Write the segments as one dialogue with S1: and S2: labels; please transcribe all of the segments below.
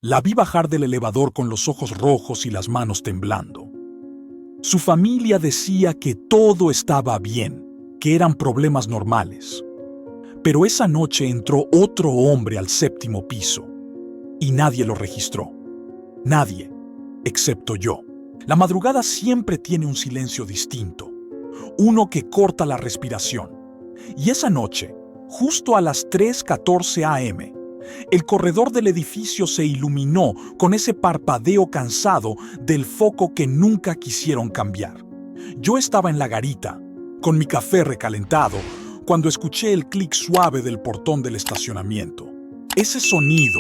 S1: La vi bajar del elevador con los ojos rojos y las manos temblando. Su familia decía que todo estaba bien, que eran problemas normales. Pero esa noche entró otro hombre al 7º piso y nadie lo registró. Nadie, excepto yo. La madrugada siempre tiene un silencio distinto, uno que corta la respiración. Y esa noche, justo a las 3:14 a.m., el corredor del edificio se iluminó con ese parpadeo cansado del foco que nunca quisieron cambiar. Yo estaba en la garita, con mi café recalentado, cuando escuché el clic suave del portón del estacionamiento. Ese sonido,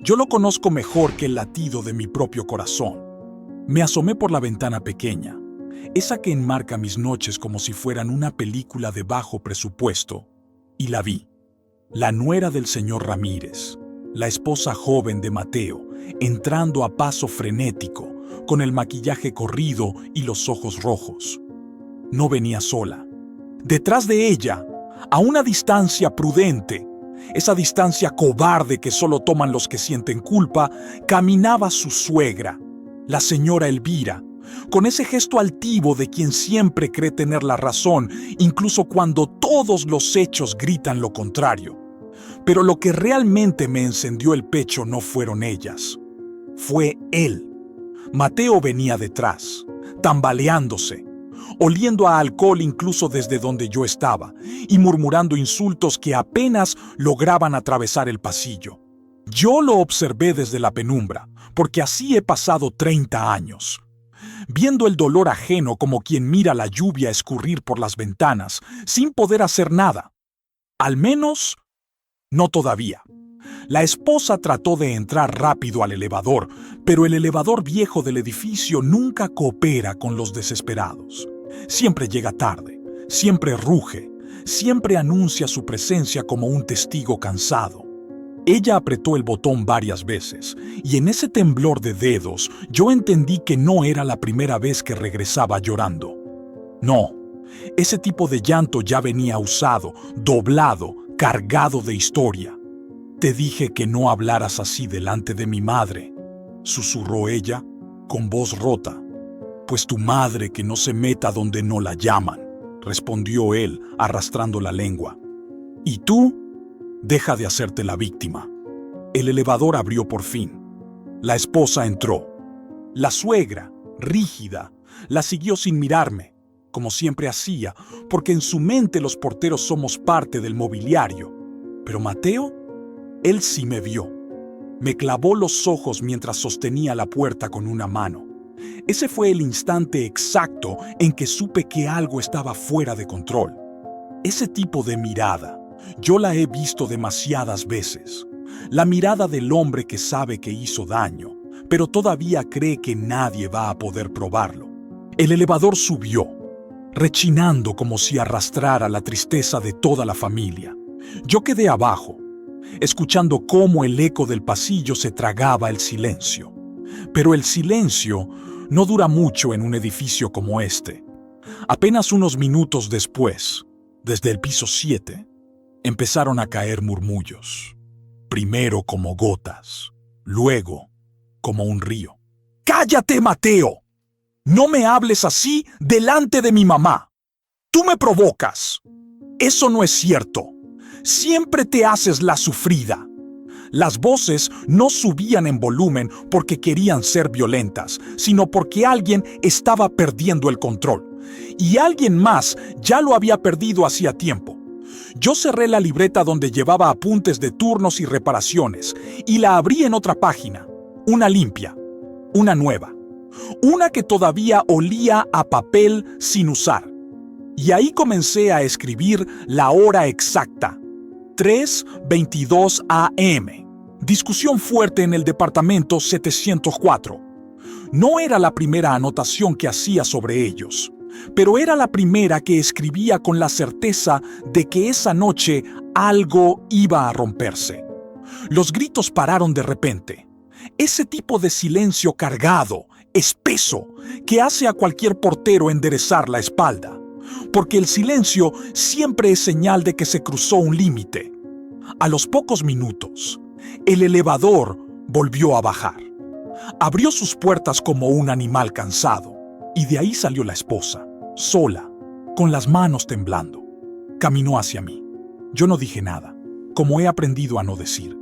S1: yo lo conozco mejor que el latido de mi propio corazón. Me asomé por la ventana pequeña, esa que enmarca mis noches como si fueran una película de bajo presupuesto, y la vi. La nuera del señor Ramírez, la esposa joven de Mateo, entrando a paso frenético, con el maquillaje corrido y los ojos rojos. No venía sola. Detrás de ella, a una distancia prudente, esa distancia cobarde que solo toman los que sienten culpa, caminaba su suegra, la señora Elvira, con ese gesto altivo de quien siempre cree tener la razón, incluso cuando todos los hechos gritan lo contrario. Pero lo que realmente me encendió el pecho no fueron ellas, fue él. Mateo venía detrás, tambaleándose, oliendo a alcohol incluso desde donde yo estaba, y murmurando insultos que apenas lograban atravesar el pasillo. Yo lo observé desde la penumbra, porque así he pasado 30 años. Viendo el dolor ajeno como quien mira la lluvia escurrir por las ventanas, sin poder hacer nada. Al menos, no todavía. La esposa trató de entrar rápido al elevador, pero el elevador viejo del edificio nunca coopera con los desesperados. Siempre llega tarde, siempre ruge, siempre anuncia su presencia como un testigo cansado. Ella apretó el botón varias veces, y en ese temblor de dedos yo entendí que no era la primera vez que regresaba llorando. No, ese tipo de llanto ya venía usado, doblado, cargado de historia. «Te dije que no hablaras así delante de mi madre», susurró ella, con voz rota. «Pues tu madre que no se meta donde no la llaman», respondió él, arrastrando la lengua. «Y tú, deja de hacerte la víctima». El elevador abrió por fin. La esposa entró. La suegra, rígida, la siguió sin mirarme, como siempre hacía, porque en su mente los porteros somos parte del mobiliario. Pero Mateo, él sí me vio. Me clavó los ojos mientras sostenía la puerta con una mano. Ese fue el instante exacto en que supe que algo estaba fuera de control. Ese tipo de mirada, yo la he visto demasiadas veces. La mirada del hombre que sabe que hizo daño, pero todavía cree que nadie va a poder probarlo. El elevador subió, rechinando como si arrastrara la tristeza de toda la familia. Yo quedé abajo, escuchando cómo el eco del pasillo se tragaba el silencio. Pero el silencio no dura mucho en un edificio como este. Apenas unos minutos después, desde el piso 7, empezaron a caer murmullos. Primero como gotas, luego como un río. ¡Cállate, Mateo! No me hables así delante de mi mamá. Tú me provocas. Eso no es cierto. Siempre te haces la sufrida. Las voces no subían en volumen porque querían ser violentas, sino porque alguien estaba perdiendo el control. Y alguien más ya lo había perdido hacía tiempo. Yo cerré la libreta donde llevaba apuntes de turnos y reparaciones y la abrí en otra página, una limpia, una nueva, una que todavía olía a papel sin usar. Y ahí comencé a escribir la hora exacta, 3:22 a.m. Discusión fuerte en el departamento 704. No era la primera anotación que hacía sobre ellos, pero era la primera que escribía con la certeza de que esa noche algo iba a romperse. Los gritos pararon de repente. Ese tipo de silencio cargado, espeso, que hace a cualquier portero enderezar la espalda. Porque el silencio siempre es señal de que se cruzó un límite. A los pocos minutos, el elevador volvió a bajar. Abrió sus puertas como un animal cansado, y de ahí salió la esposa, sola, con las manos temblando. Caminó hacia mí. Yo no dije nada, como he aprendido a no decir.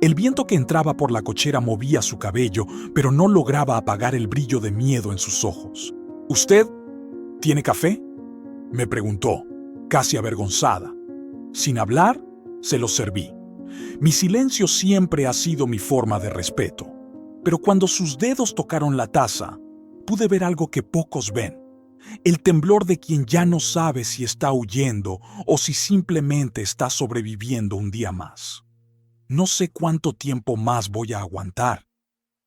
S1: El viento que entraba por la cochera movía su cabello, pero no lograba apagar el brillo de miedo en sus ojos. ¿Usted tiene café?, me preguntó, casi avergonzada. Sin hablar, se lo serví. Mi silencio siempre ha sido mi forma de respeto, pero cuando sus dedos tocaron la taza, pude ver algo que pocos ven. El temblor de quien ya no sabe si está huyendo o si simplemente está sobreviviendo un día más. No sé cuánto tiempo más voy a aguantar,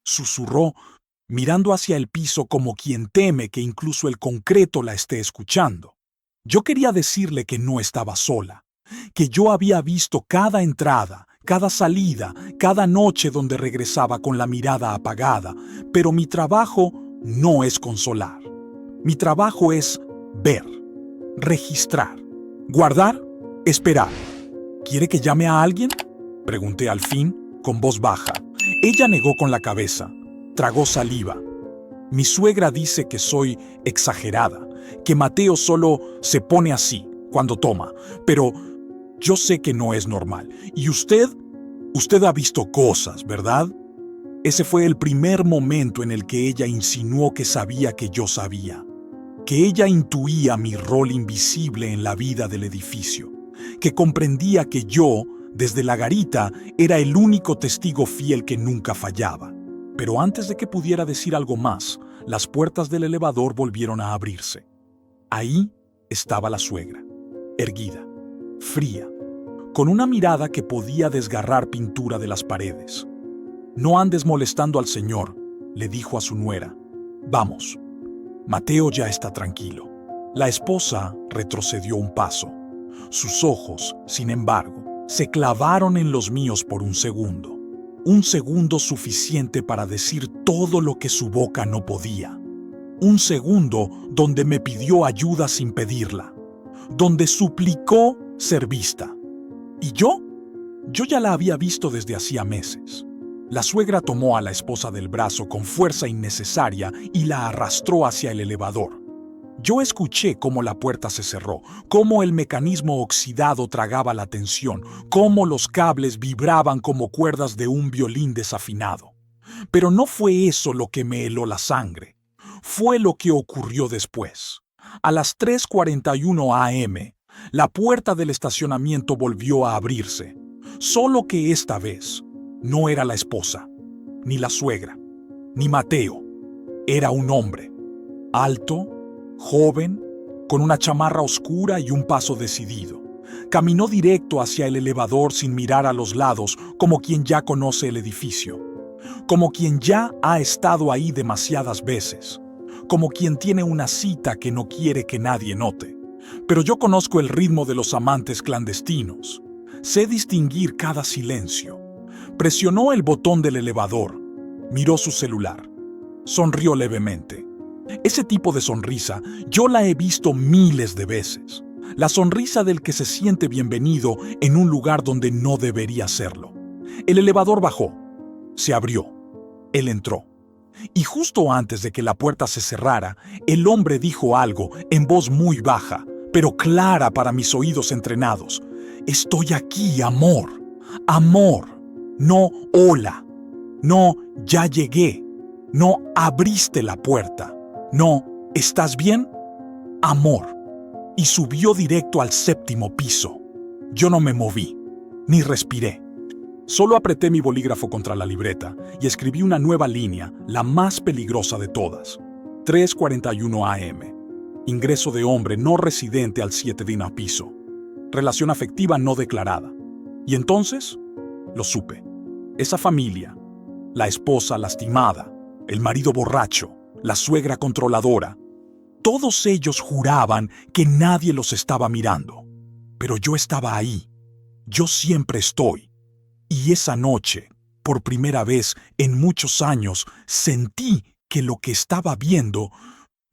S1: susurró, mirando hacia el piso como quien teme que incluso el concreto la esté escuchando. Yo quería decirle que no estaba sola, que yo había visto cada entrada, cada salida, cada noche donde regresaba con la mirada apagada, pero mi trabajo no es consolar. Mi trabajo es ver, registrar, guardar, esperar. ¿Quiere que llame a alguien?, pregunté al fin, con voz baja. Ella negó con la cabeza, tragó saliva. Mi suegra dice que soy exagerada, que Mateo solo se pone así cuando toma, pero yo sé que no es normal. ¿Y usted ha visto cosas, ¿verdad? Ese fue el primer momento en el que ella insinuó que sabía que yo sabía, que ella intuía mi rol invisible en la vida del edificio, que comprendía que yo, desde la garita, era el único testigo fiel que nunca fallaba. Pero antes de que pudiera decir algo más, las puertas del elevador volvieron a abrirse. Ahí estaba la suegra, erguida, fría, con una mirada que podía desgarrar pintura de las paredes. «No andes molestando al señor», le dijo a su nuera. «Vamos, Mateo ya está tranquilo». La esposa retrocedió un paso. Sus ojos, sin embargo, se clavaron en los míos por un segundo suficiente para decir todo lo que su boca no podía. Un segundo donde me pidió ayuda sin pedirla, donde suplicó ser vista. ¿Y yo? Yo ya la había visto desde hacía meses. La suegra tomó a la esposa del brazo con fuerza innecesaria y la arrastró hacia el elevador. Yo escuché cómo la puerta se cerró, cómo el mecanismo oxidado tragaba la tensión, cómo los cables vibraban como cuerdas de un violín desafinado. Pero no fue eso lo que me heló la sangre. Fue lo que ocurrió después. A las 3:41 a.m., la puerta del estacionamiento volvió a abrirse. Solo que esta vez no era la esposa, ni la suegra, ni Mateo. Era un hombre, alto, joven, con una chamarra oscura y un paso decidido. Caminó directo hacia el elevador sin mirar a los lados, como quien ya conoce el edificio, como quien ya ha estado ahí demasiadas veces, como quien tiene una cita que no quiere que nadie note. Pero yo conozco el ritmo de los amantes clandestinos. Sé distinguir cada silencio. Presionó el botón del elevador, miró su celular, sonrió levemente. Ese tipo de sonrisa yo la he visto miles de veces. La sonrisa del que se siente bienvenido en un lugar donde no debería serlo. El elevador bajó, se abrió, él entró. Y justo antes de que la puerta se cerrara, el hombre dijo algo en voz muy baja, pero clara para mis oídos entrenados. «Estoy aquí, amor. Amor. No, hola. No, ya llegué. No, abriste la puerta. No, ¿estás bien? Amor». Y subió directo al 7º piso. Yo no me moví, ni respiré. Solo apreté mi bolígrafo contra la libreta y escribí una nueva línea, la más peligrosa de todas. 3:41 a.m. Ingreso de hombre no residente al 7º piso. Relación afectiva no declarada. Y entonces, lo supe. Esa familia, la esposa lastimada, el marido borracho, la suegra controladora, todos ellos juraban que nadie los estaba mirando. Pero yo estaba ahí. Yo siempre estoy. Y esa noche, por primera vez en muchos años, sentí que lo que estaba viendo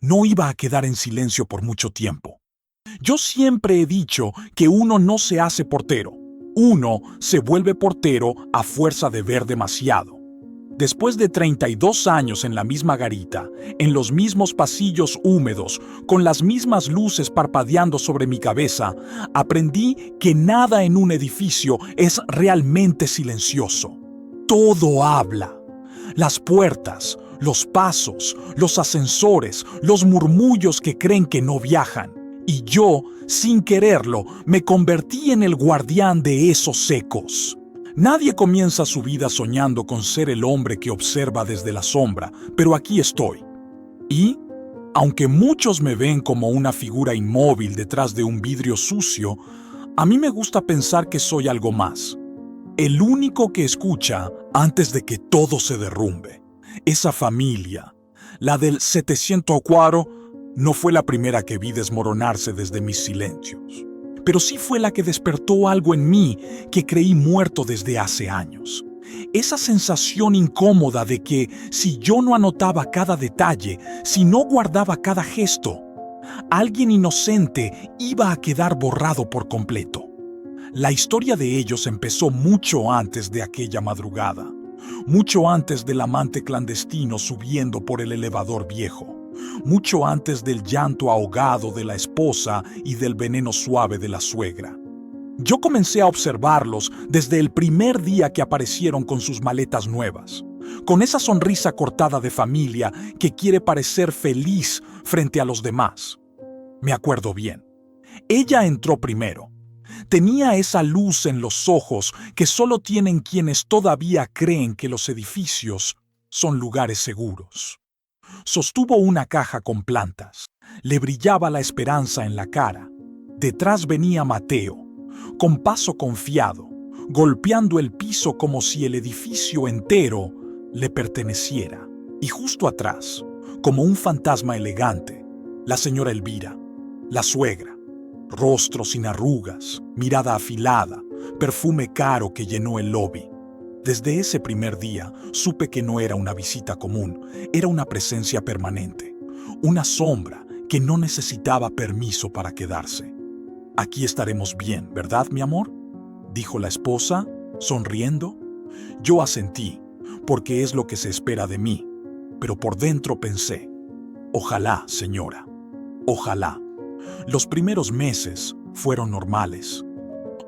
S1: no iba a quedar en silencio por mucho tiempo. Yo siempre he dicho que uno no se hace portero. Uno se vuelve portero a fuerza de ver demasiado. Después de 32 años en la misma garita, en los mismos pasillos húmedos, con las mismas luces parpadeando sobre mi cabeza, aprendí que nada en un edificio es realmente silencioso. Todo habla. Las puertas, los pasos, los ascensores, los murmullos que creen que no viajan. Y yo, sin quererlo, me convertí en el guardián de esos ecos. Nadie comienza su vida soñando con ser el hombre que observa desde la sombra, pero aquí estoy. Y, aunque muchos me ven como una figura inmóvil detrás de un vidrio sucio, a mí me gusta pensar que soy algo más. El único que escucha antes de que todo se derrumbe. Esa familia, la del 704, no fue la primera que vi desmoronarse desde mis silencios. Pero sí fue la que despertó algo en mí que creí muerto desde hace años. Esa sensación incómoda de que si yo no anotaba cada detalle, si no guardaba cada gesto, alguien inocente iba a quedar borrado por completo. La historia de ellos empezó mucho antes de aquella madrugada, mucho antes del amante clandestino subiendo por el elevador viejo. Mucho antes del llanto ahogado de la esposa y del veneno suave de la suegra. Yo comencé a observarlos desde el primer día que aparecieron con sus maletas nuevas, con esa sonrisa cortada de familia que quiere parecer feliz frente a los demás. Me acuerdo bien. Ella entró primero. Tenía esa luz en los ojos que solo tienen quienes todavía creen que los edificios son lugares seguros. Sostuvo una caja con plantas. Le brillaba la esperanza en la cara. Detrás venía Mateo, con paso confiado, golpeando el piso como si el edificio entero le perteneciera. Y justo atrás, como un fantasma elegante, la señora Elvira, la suegra. Rostro sin arrugas, mirada afilada, perfume caro que llenó el lobby. Desde ese primer día supe que no era una visita común, era una presencia permanente, una sombra que no necesitaba permiso para quedarse. Aquí estaremos bien, ¿verdad, mi amor?, dijo la esposa, sonriendo. Yo asentí, porque es lo que se espera de mí, pero por dentro pensé, ojalá, señora, ojalá. Los primeros meses fueron normales.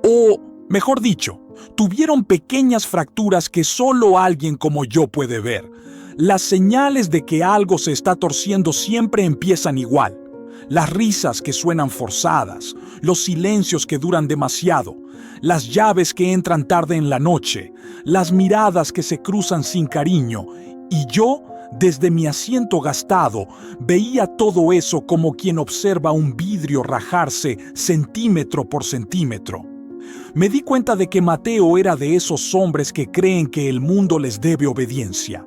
S1: O, mejor dicho, tuvieron pequeñas fracturas que solo alguien como yo puede ver. Las señales de que algo se está torciendo siempre empiezan igual. Las risas que suenan forzadas, los silencios que duran demasiado, las llaves que entran tarde en la noche, las miradas que se cruzan sin cariño. Y yo, desde mi asiento gastado, veía todo eso como quien observa un vidrio rajarse centímetro por centímetro. Me di cuenta de que Mateo era de esos hombres que creen que el mundo les debe obediencia.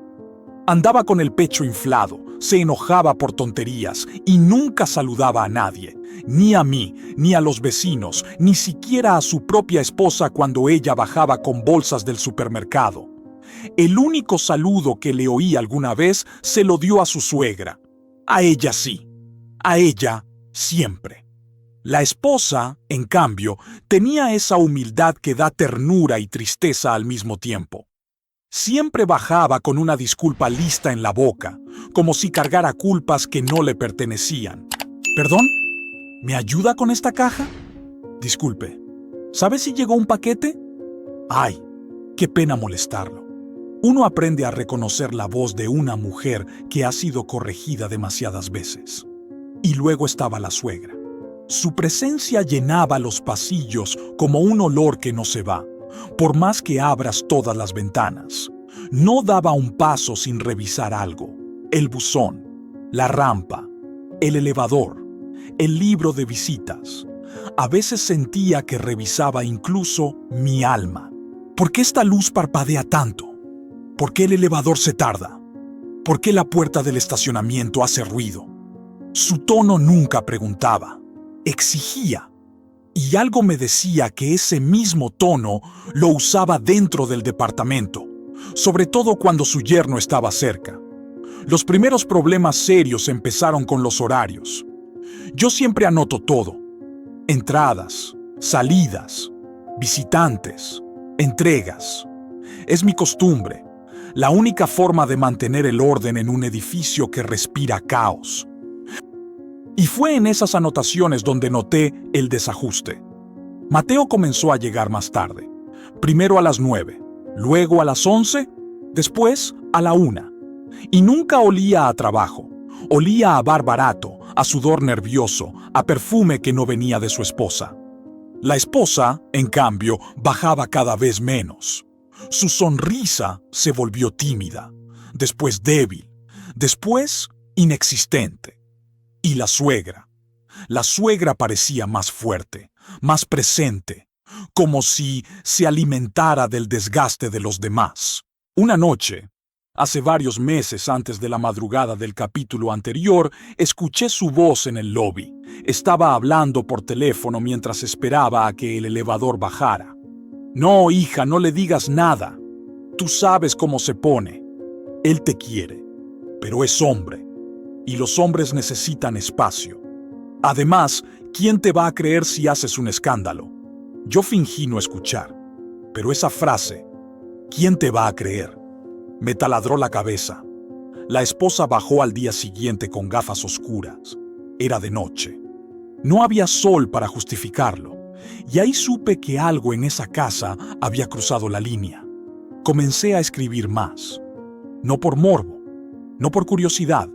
S1: Andaba con el pecho inflado, se enojaba por tonterías y nunca saludaba a nadie, ni a mí, ni a los vecinos, ni siquiera a su propia esposa cuando ella bajaba con bolsas del supermercado. El único saludo que le oí alguna vez se lo dio a su suegra. A ella sí, a ella siempre. La esposa, en cambio, tenía esa humildad que da ternura y tristeza al mismo tiempo. Siempre bajaba con una disculpa lista en la boca, como si cargara culpas que no le pertenecían. ¿Perdón? ¿Me ayuda con esta caja? Disculpe, ¿sabe si llegó un paquete? Ay, qué pena molestarlo. Uno aprende a reconocer la voz de una mujer que ha sido corregida demasiadas veces. Y luego estaba la suegra. Su presencia llenaba los pasillos como un olor que no se va, por más que abras todas las ventanas. No daba un paso sin revisar algo. El buzón, la rampa, el elevador, el libro de visitas. A veces sentía que revisaba incluso mi alma. ¿Por qué esta luz parpadea tanto? ¿Por qué el elevador se tarda? ¿Por qué la puerta del estacionamiento hace ruido? Su tono nunca preguntaba, exigía. Y algo me decía que ese mismo tono lo usaba dentro del departamento, sobre todo cuando su yerno estaba cerca. Los primeros problemas serios empezaron con los horarios. Yo siempre anoto todo: entradas, salidas, visitantes, entregas. Es mi costumbre. La única forma de mantener el orden en un edificio que respira caos. Y fue en esas anotaciones donde noté el desajuste. Mateo comenzó a llegar más tarde. Primero a las 9, luego a las 11, después a la 1. Y nunca olía a trabajo. Olía a bar barato, a sudor nervioso, a perfume que no venía de su esposa. La esposa, en cambio, bajaba cada vez menos. Su sonrisa se volvió tímida, después débil, después inexistente. Y la suegra parecía más fuerte, más presente, como si se alimentara del desgaste de los demás. Una noche, hace varios meses antes de la madrugada del capítulo anterior, escuché su voz en el lobby. Estaba hablando por teléfono mientras esperaba a que el elevador bajara. No, hija, no le digas nada. Tú sabes cómo se pone. Él te quiere, pero es hombre, y los hombres necesitan espacio. Además, ¿quién te va a creer si haces un escándalo? Yo fingí no escuchar, pero esa frase, ¿quién te va a creer?, me taladró la cabeza. La esposa bajó al día siguiente con gafas oscuras. Era de noche. No había sol para justificarlo, y ahí supe que algo en esa casa había cruzado la línea. Comencé a escribir más. No por morbo, no por curiosidad,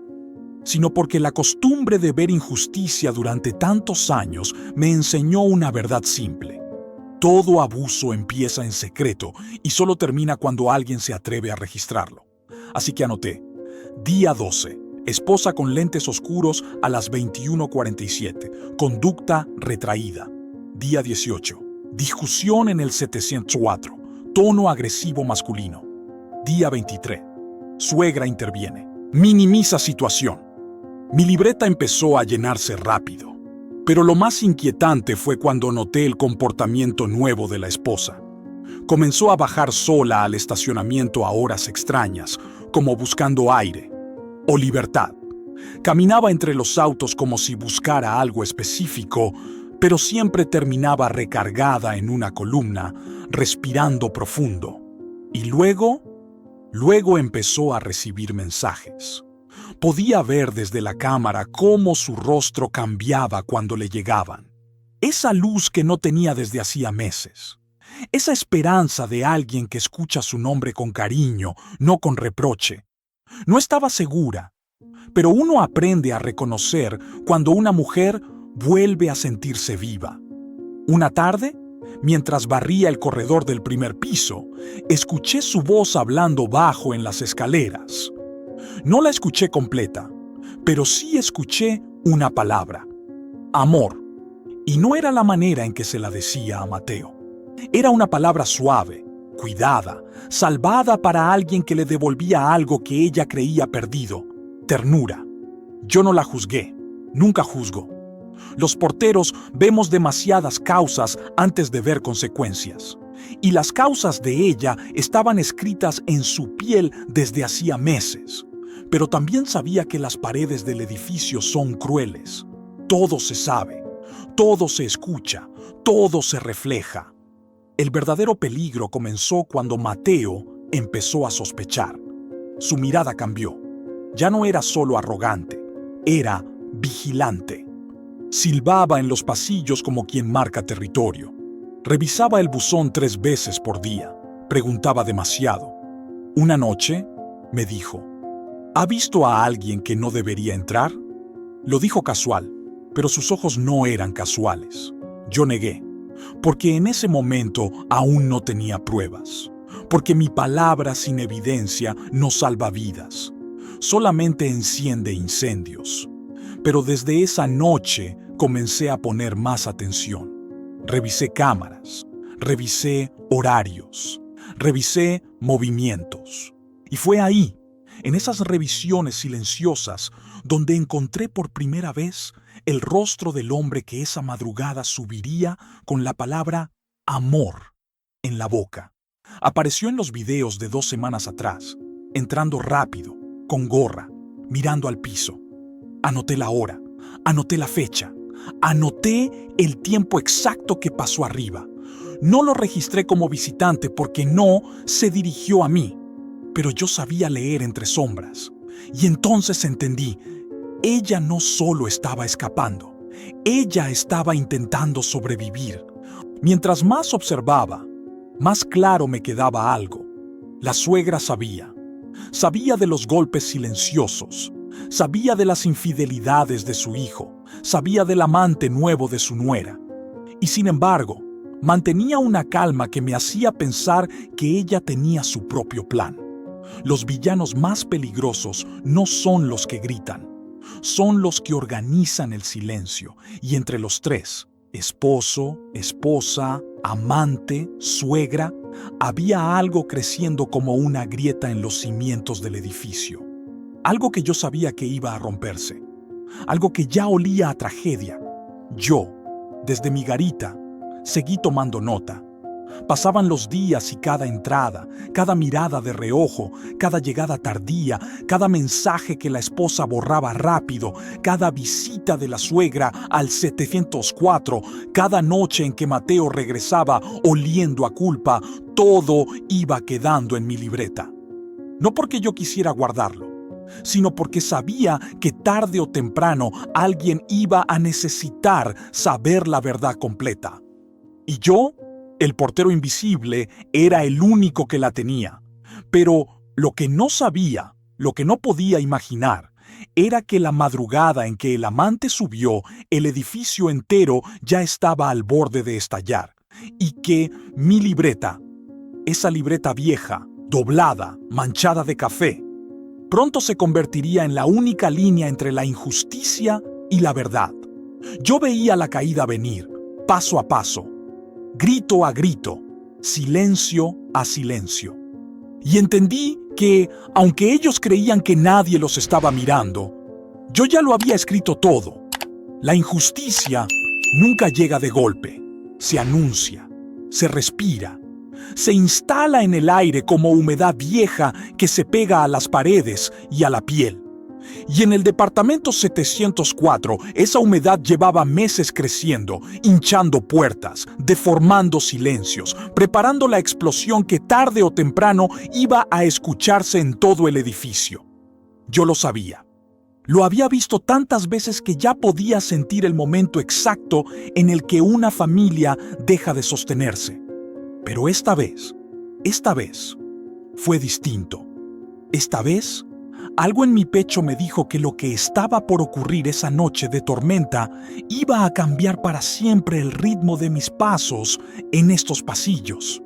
S1: sino porque la costumbre de ver injusticia durante tantos años me enseñó una verdad simple. Todo abuso empieza en secreto y solo termina cuando alguien se atreve a registrarlo. Así que anoté: día 12, esposa con lentes oscuros a las 21:47, conducta retraída. Día 18, discusión en el 704, tono agresivo masculino. Día 23, suegra interviene, minimiza situación. Mi libreta empezó a llenarse rápido. Pero lo más inquietante fue cuando noté el comportamiento nuevo de la esposa. Comenzó a bajar sola al estacionamiento a horas extrañas, como buscando aire o libertad. Caminaba entre los autos como si buscara algo específico, pero siempre terminaba recargada en una columna, respirando profundo. Y luego empezó a recibir mensajes. Podía ver desde la cámara cómo su rostro cambiaba cuando le llegaban. Esa luz que no tenía desde hacía meses. Esa esperanza de alguien que escucha su nombre con cariño, no con reproche. No estaba segura, pero uno aprende a reconocer cuando una mujer vuelve a sentirse viva. Una tarde, mientras barría el corredor del primer piso, escuché su voz hablando bajo en las escaleras. No la escuché completa, pero sí escuché una palabra: amor. Y no era la manera en que se la decía a Mateo. Era una palabra suave, cuidada, salvada para alguien que le devolvía algo que ella creía perdido: ternura. Yo no la juzgué, nunca juzgo. Los porteros vemos demasiadas causas antes de ver consecuencias. Y las causas de ella estaban escritas en su piel desde hacía meses. Pero también sabía que las paredes del edificio son crueles. Todo se sabe, todo se escucha, todo se refleja. El verdadero peligro comenzó cuando Mateo empezó a sospechar. Su mirada cambió. Ya no era solo arrogante, era vigilante. Silbaba en los pasillos como quien marca territorio. Revisaba el buzón 3 veces por día. Preguntaba demasiado. Una noche me dijo: ¿ha visto a alguien que no debería entrar? Lo dijo casual, pero sus ojos no eran casuales. Yo negué, porque en ese momento aún no tenía pruebas. Porque mi palabra sin evidencia no salva vidas, solamente enciende incendios. Pero desde esa noche comencé a poner más atención. Revisé cámaras, revisé horarios, revisé movimientos. Y fue ahí, en esas revisiones silenciosas, donde encontré por primera vez el rostro del hombre que esa madrugada subiría con la palabra amor en la boca. Apareció en los videos de 2 semanas atrás, entrando rápido, con gorra, mirando al piso. Anoté la hora, anoté la fecha, anoté el tiempo exacto que pasó arriba. No lo registré como visitante porque no se dirigió a mí. pero yo sabía leer entre sombras. Y entonces entendí, ella no solo estaba escapando, ella estaba intentando sobrevivir. Mientras más observaba, más claro me quedaba algo. La suegra sabía. Sabía de los golpes silenciosos, sabía de las infidelidades de su hijo, sabía del amante nuevo de su nuera. Y sin embargo, mantenía una calma que me hacía pensar que ella tenía su propio plan. Los villanos más peligrosos no son los que gritan, son los que organizan el silencio, y entre los tres, esposo, esposa, amante, suegra, había algo creciendo como una grieta en los cimientos del edificio. Algo que yo sabía que iba a romperse. Algo que ya olía a tragedia. Yo, desde mi garita, seguí tomando nota. Pasaban los días y cada entrada, cada mirada de reojo, cada llegada tardía, cada mensaje que la esposa borraba rápido, cada visita de la suegra al 704, cada noche en que Mateo regresaba oliendo a culpa, todo iba quedando en mi libreta. No porque yo quisiera guardarlo, sino porque sabía que tarde o temprano alguien iba a necesitar saber la verdad completa. Y yo, el portero invisible, era el único que la tenía. Pero lo que no sabía, lo que no podía imaginar, era que la madrugada en que el amante subió, el edificio entero ya estaba al borde de estallar. Y que mi libreta, esa libreta vieja, doblada, manchada de café, pronto se convertiría en la única línea entre la injusticia y la verdad. Yo veía la caída venir, paso a paso, grito a grito, silencio a silencio. Y entendí que, aunque ellos creían que nadie los estaba mirando, yo ya lo había escrito todo. La injusticia nunca llega de golpe, se anuncia, se respira, se instala en el aire como humedad vieja que se pega a las paredes y a la piel. Y en el departamento 704, esa humedad llevaba meses creciendo, hinchando puertas, deformando silencios, preparando la explosión que tarde o temprano iba a escucharse en todo el edificio. Yo lo sabía. Lo había visto tantas veces que ya podía sentir el momento exacto en el que una familia deja de sostenerse. Pero esta vez, fue distinto. Esta vez, algo en mi pecho me dijo que lo que estaba por ocurrir esa noche de tormenta iba a cambiar para siempre el ritmo de mis pasos en estos pasillos.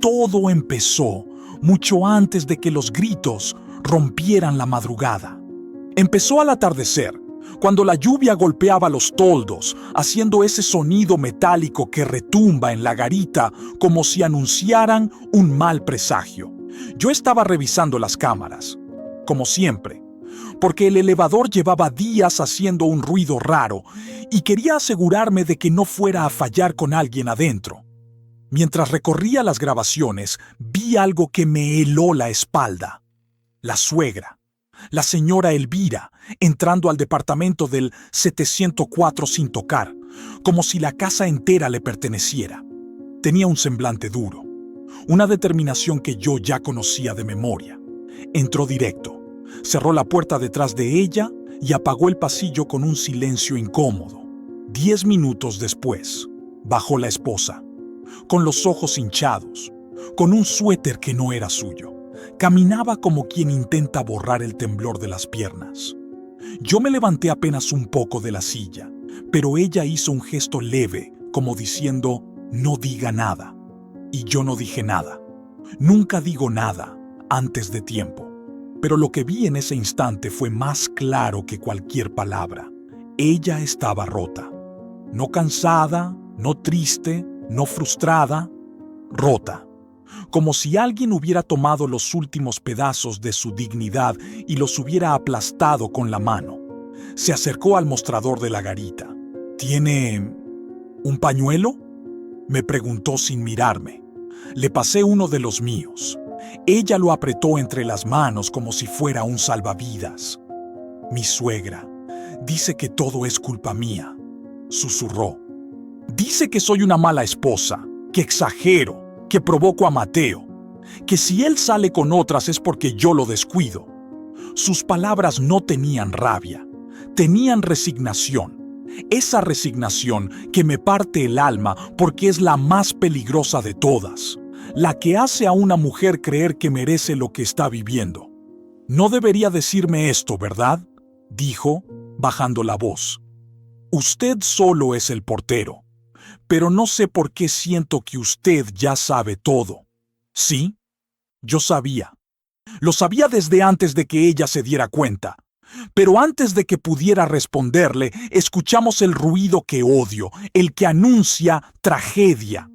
S1: Todo empezó mucho antes de que los gritos rompieran la madrugada. Empezó al atardecer, cuando la lluvia golpeaba los toldos, haciendo ese sonido metálico que retumba en la garita como si anunciaran un mal presagio. Yo estaba revisando las cámaras, como siempre, porque el elevador llevaba días haciendo un ruido raro y quería asegurarme de que no fuera a fallar con alguien adentro. Mientras recorría las grabaciones, vi algo que me heló la espalda. La suegra, la señora Elvira, entrando al departamento del 704 sin tocar, como si la casa entera le perteneciera. Tenía un semblante duro, una determinación que yo ya conocía de memoria. Entró directo, cerró la puerta detrás de ella y apagó el pasillo con un silencio incómodo. 10 minutos después, bajó la esposa, con los ojos hinchados, con un suéter que no era suyo. Caminaba como quien intenta borrar el temblor de las piernas. Yo me levanté apenas un poco de la silla, pero ella hizo un gesto leve, como diciendo, no diga nada. Y yo no dije nada. Nunca digo nada antes de tiempo. Pero lo que vi en ese instante fue más claro que cualquier palabra. Ella estaba rota. No cansada, no triste, no frustrada, rota. Como si alguien hubiera tomado los últimos pedazos de su dignidad y los hubiera aplastado con la mano. Se acercó al mostrador de la garita. ¿Tiene un pañuelo?, me preguntó sin mirarme. Le pasé uno de los míos. Ella lo apretó entre las manos como si fuera un salvavidas. Mi suegra dice que todo es culpa mía, susurró. Dice que soy una mala esposa, que exagero, que provoco a Mateo. que si él sale con otras es porque yo lo descuido. Sus palabras no tenían rabia, tenían resignación. Esa resignación que me parte el alma porque es la más peligrosa de todas, la que hace a una mujer creer que merece lo que está viviendo. No debería decirme esto, ¿verdad?, dijo, bajando la voz. Usted solo es el portero, pero no sé por qué siento que usted ya sabe todo. ¿Sí? Yo sabía. Lo sabía desde antes de que ella se diera cuenta. Pero antes de que pudiera responderle, escuchamos el ruido que odio, el que anuncia tragedia.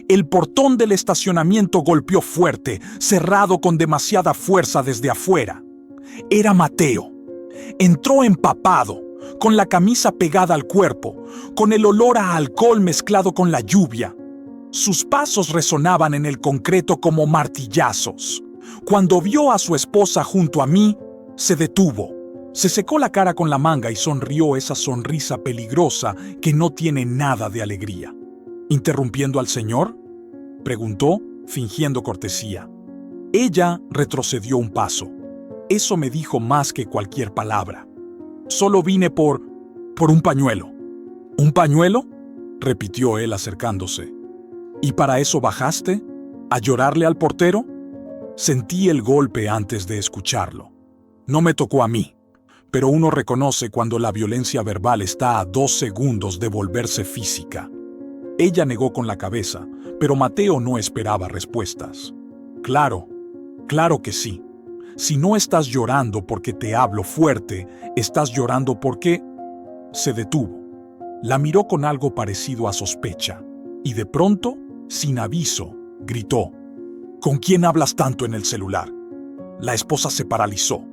S1: El portón del estacionamiento golpeó fuerte, cerrado con demasiada fuerza desde afuera. Era Mateo. Entró empapado, con la camisa pegada al cuerpo, con el olor a alcohol mezclado con la lluvia. Sus pasos resonaban en el concreto como martillazos. Cuando vio a su esposa junto a mí, se detuvo. Se secó la cara con la manga y sonrió esa sonrisa peligrosa que no tiene nada de alegría. ¿Interrumpiendo al señor?, preguntó, fingiendo cortesía. Ella retrocedió un paso. Eso me dijo más que cualquier palabra. Solo vine por un pañuelo. ¿Un pañuelo?, repitió él acercándose. ¿Y para eso bajaste? ¿A llorarle al portero? Sentí el golpe antes de escucharlo. No me tocó a mí, pero uno reconoce cuando la violencia verbal está a 2 segundos de volverse física. Ella negó con la cabeza, pero Mateo no esperaba respuestas. Claro que sí. Si no estás llorando porque te hablo fuerte, estás llorando porque... Se detuvo. La miró con algo parecido a sospecha, y de pronto, sin aviso, gritó: ¿Con quién hablas tanto en el celular? La esposa se paralizó.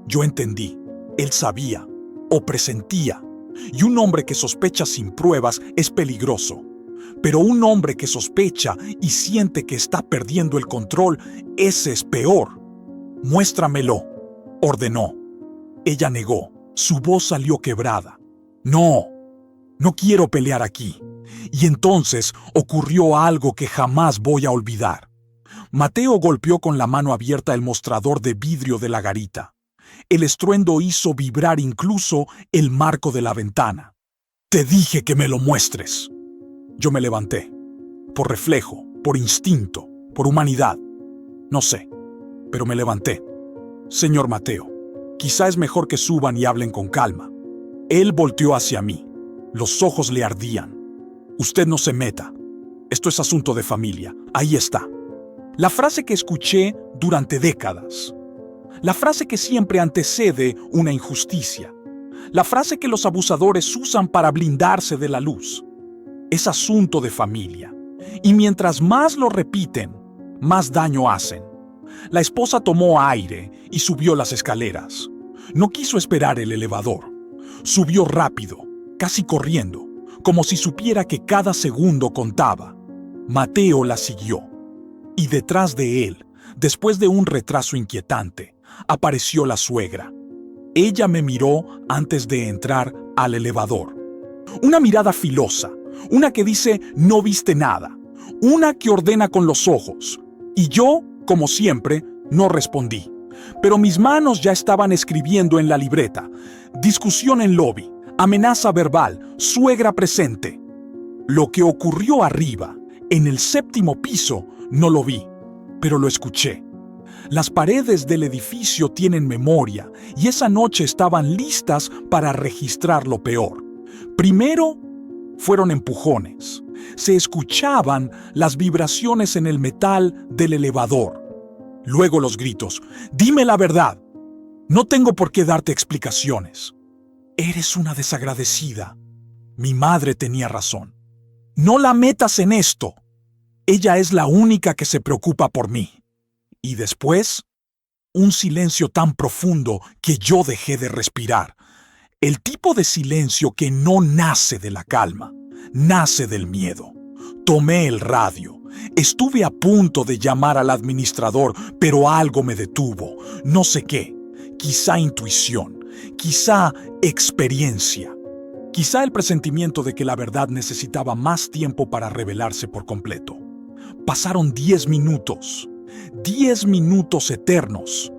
S1: Yo entendí. Él sabía, o presentía. Y un hombre que sospecha sin pruebas es peligroso. Pero un hombre que sospecha y siente que está perdiendo el control, ese es peor. Muéstramelo, ordenó. Ella negó. Su voz salió quebrada. No quiero pelear aquí. Y entonces ocurrió algo que jamás voy a olvidar. Mateo golpeó con la mano abierta el mostrador de vidrio de la garita. El estruendo hizo vibrar incluso el marco de la ventana. Te dije que me lo muestres. Yo me levanté. Por reflejo, por instinto, por humanidad. No sé, pero me levanté. Señor Mateo, quizá es mejor que suban y hablen con calma. Él volteó hacia mí. Los ojos le ardían. Usted no se meta. Esto es asunto de familia. Ahí está. La frase que escuché durante décadas. La frase que siempre antecede una injusticia. La frase que los abusadores usan para blindarse de la luz. Es asunto de familia. Y mientras más lo repiten, más daño hacen. La esposa tomó aire y subió las escaleras. No quiso esperar el elevador. Subió rápido, casi corriendo, como si supiera que cada segundo contaba. Mateo la siguió. Y detrás de él, después de un retraso inquietante, apareció la suegra. Ella me miró antes de entrar al elevador. Una mirada filosa, una que dice no viste nada, una que ordena con los ojos. Y yo, como siempre, no respondí. Pero mis manos ya estaban escribiendo en la libreta. Discusión en lobby, amenaza verbal, suegra presente. Lo que ocurrió arriba, en el 7º piso, no lo vi, pero lo escuché. Las paredes del edificio tienen memoria y esa noche estaban listas para registrar lo peor. Primero fueron empujones. Se escuchaban las vibraciones en el metal del elevador. Luego los gritos: «Dime la verdad. No tengo por qué darte explicaciones. Eres una desagradecida». Mi madre tenía razón. No la metas en esto. Ella es la única que se preocupa por mí. Y después, un silencio tan profundo que yo dejé de respirar. El tipo de silencio que no nace de la calma, nace del miedo. Tomé el radio. Estuve a punto de llamar al administrador, pero algo me detuvo. No sé qué. Quizá intuición, quizá experiencia. Quizá el presentimiento de que la verdad necesitaba más tiempo para revelarse por completo. Pasaron 10 minutos. 10 minutos eternos,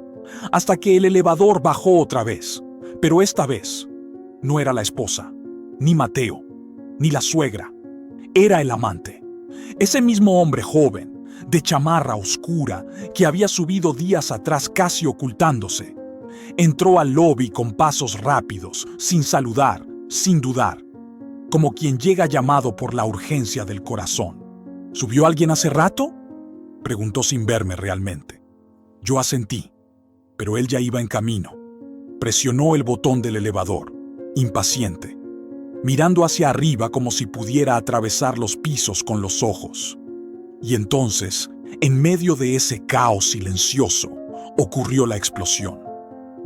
S1: hasta que el elevador bajó otra vez. Pero esta vez no era la esposa, ni Mateo, ni la suegra. Era el amante. Ese mismo hombre joven, de chamarra oscura, que había subido días atrás casi ocultándose. Entró al lobby con pasos rápidos, sin saludar, sin dudar, como quien llega llamado por la urgencia del corazón. ¿Subió alguien hace rato?, preguntó sin verme realmente. Yo asentí, pero él ya iba en camino. Presionó el botón del elevador, impaciente, mirando hacia arriba como si pudiera atravesar los pisos con los ojos. Y entonces, en medio de ese caos silencioso, ocurrió la explosión.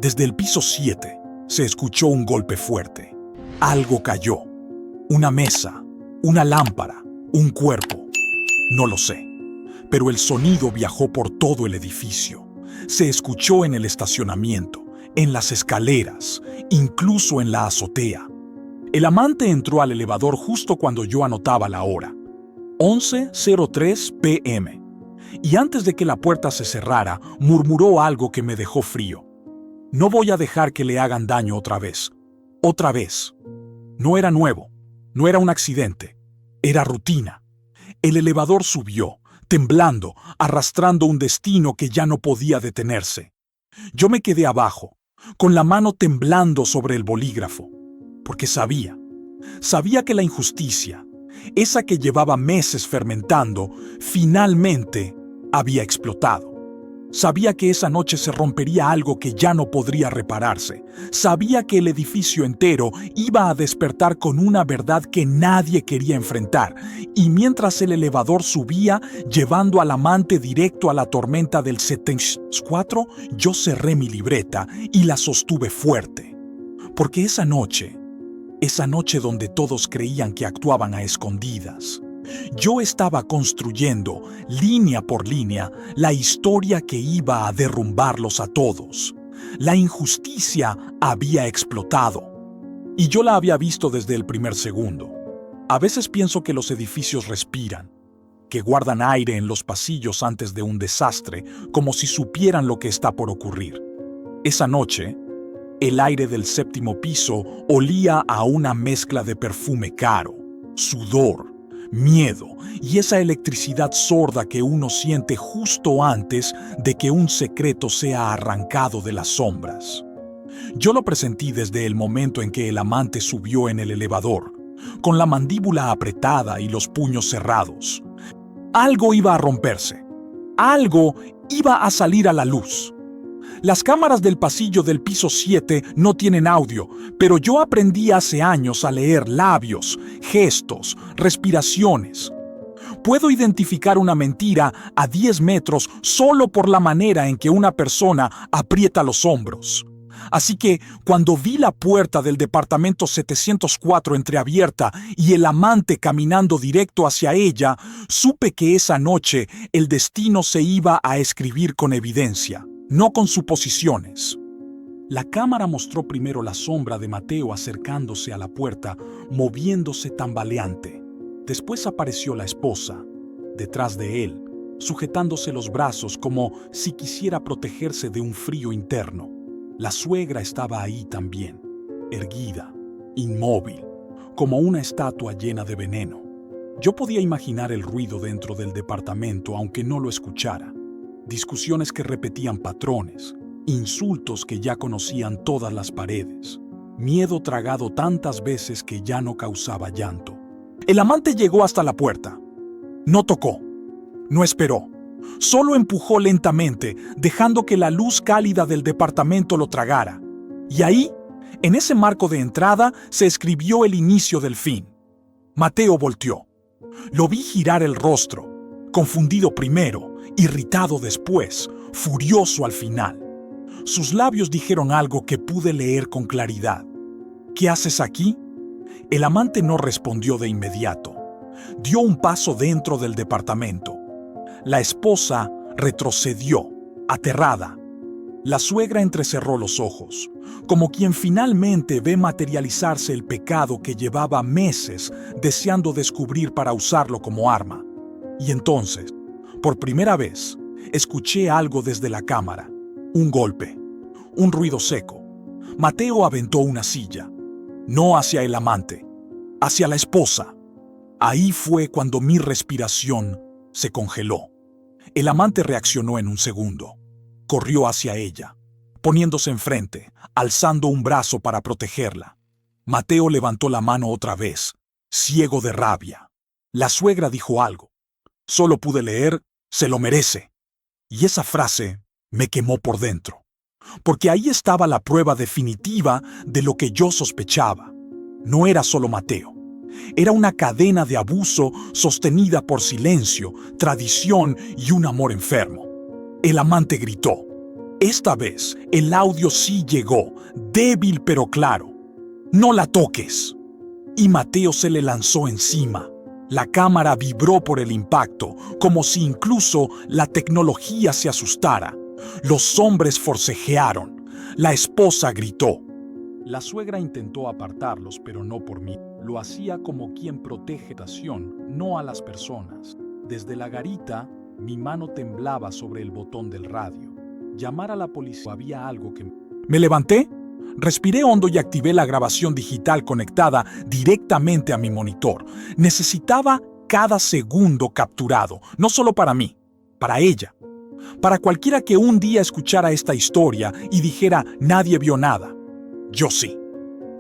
S1: Desde el piso 7 se escuchó un golpe fuerte. Algo cayó. Una mesa, una lámpara, un cuerpo. No lo sé. Pero el sonido viajó por todo el edificio. Se escuchó en el estacionamiento, en las escaleras, incluso en la azotea. El amante entró al elevador justo cuando yo anotaba la hora. 11:03 p.m. Y antes de que la puerta se cerrara, murmuró algo que me dejó frío. No voy a dejar que le hagan daño otra vez. Otra vez. No era nuevo. No era un accidente. Era rutina. El elevador subió, temblando, arrastrando un destino que ya no podía detenerse. Yo me quedé abajo, con la mano temblando sobre el bolígrafo, porque sabía que la injusticia, esa que llevaba meses fermentando, finalmente había explotado. Sabía que esa noche se rompería algo que ya no podría repararse. Sabía que el edificio entero iba a despertar con una verdad que nadie quería enfrentar. Y mientras el elevador subía, llevando al amante directo a la tormenta del 74, yo cerré mi libreta y la sostuve fuerte. Porque esa noche donde todos creían que actuaban a escondidas, yo estaba construyendo, línea por línea, la historia que iba a derrumbarlos a todos. La injusticia había explotado. Y yo la había visto desde el primer segundo. A veces pienso que los edificios respiran, que guardan aire en los pasillos antes de un desastre, como si supieran lo que está por ocurrir. Esa noche, el aire del 7º piso olía a una mezcla de perfume caro, sudor, miedo y esa electricidad sorda que uno siente justo antes de que un secreto sea arrancado de las sombras. Yo lo presentí desde el momento en que el amante subió en el elevador, con la mandíbula apretada y los puños cerrados. Algo iba a romperse. Algo iba a salir a la luz. Las cámaras del pasillo del piso 7 no tienen audio, pero yo aprendí hace años a leer labios, gestos, respiraciones. Puedo identificar una mentira a 10 metros solo por la manera en que una persona aprieta los hombros. Así que, cuando vi la puerta del departamento 704 entreabierta y el amante caminando directo hacia ella, supe que esa noche el destino se iba a escribir con evidencia, no con suposiciones. La cámara mostró primero la sombra de Mateo acercándose a la puerta, moviéndose tambaleante. Después apareció la esposa, detrás de él, sujetándose los brazos como si quisiera protegerse de un frío interno. La suegra estaba ahí también, erguida, inmóvil, como una estatua llena de veneno. Yo podía imaginar el ruido dentro del departamento, aunque no lo escuchara. Discusiones que repetían patrones, insultos que ya conocían todas las paredes, miedo tragado tantas veces que ya no causaba llanto. El amante llegó hasta la puerta. No tocó, no esperó. Solo empujó lentamente, dejando que la luz cálida del departamento lo tragara. Y ahí, en ese marco de entrada, se escribió el inicio del fin. Mateo volteó. Lo vi girar el rostro, confundido primero, irritado después, furioso al final. Sus labios dijeron algo que pude leer con claridad. ¿Qué haces aquí? El amante no respondió de inmediato. Dio un paso dentro del departamento. La esposa retrocedió, aterrada. La suegra entrecerró los ojos, como quien finalmente ve materializarse el pecado que llevaba meses deseando descubrir para usarlo como arma. Y entonces, por primera vez, Escuché algo desde la cámara. Un golpe. Un ruido seco. Mateo aventó una silla. No hacia el amante, hacia la esposa. Ahí fue cuando mi respiración se congeló. El amante reaccionó en un segundo. Corrió hacia ella, poniéndose enfrente, alzando un brazo para protegerla. Mateo levantó la mano otra vez, ciego de rabia. La suegra dijo algo. Solo pude leer, se lo merece. Y esa frase me quemó por dentro, porque ahí estaba la prueba definitiva de lo que yo sospechaba. No era solo Mateo. Era una cadena de abuso sostenida por silencio, tradición y un amor enfermo. El amante gritó. Esta vez el audio sí llegó, débil pero claro. «No la toques». Y Mateo se le lanzó encima. La cámara vibró por el impacto, como si incluso la tecnología se asustara. Los hombres forcejearon. La esposa gritó. La suegra intentó apartarlos, pero no por mí. Lo hacía como quien protege la nación, no a las personas. Desde la garita, mi mano temblaba sobre el botón del radio. Llamar a la policía. Había algo que... Me levanté, respiré hondo y activé la grabación digital conectada directamente a mi monitor. Necesitaba cada segundo capturado, no solo para mí, para ella. Para cualquiera que un día escuchara esta historia y dijera nadie vio nada. Yo sí.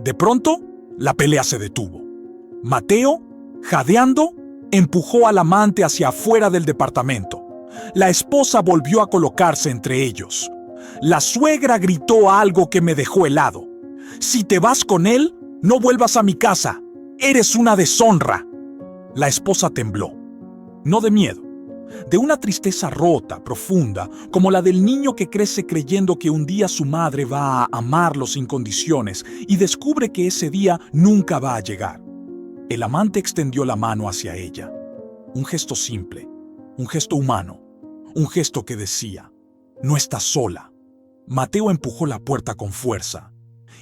S1: De pronto, la pelea se detuvo. Mateo, jadeando, empujó al amante hacia afuera del departamento. La esposa volvió a colocarse entre ellos. La suegra gritó algo que me dejó helado. «Si te vas con él, no vuelvas a mi casa. Eres una deshonra». La esposa tembló. No de miedo, de una tristeza rota, profunda, como la del niño que crece creyendo que un día su madre va a amarlo sin condiciones y descubre que ese día nunca va a llegar. El amante extendió la mano hacia ella. Un gesto simple, un gesto humano, un gesto que decía, «No estás sola». Mateo empujó la puerta con fuerza.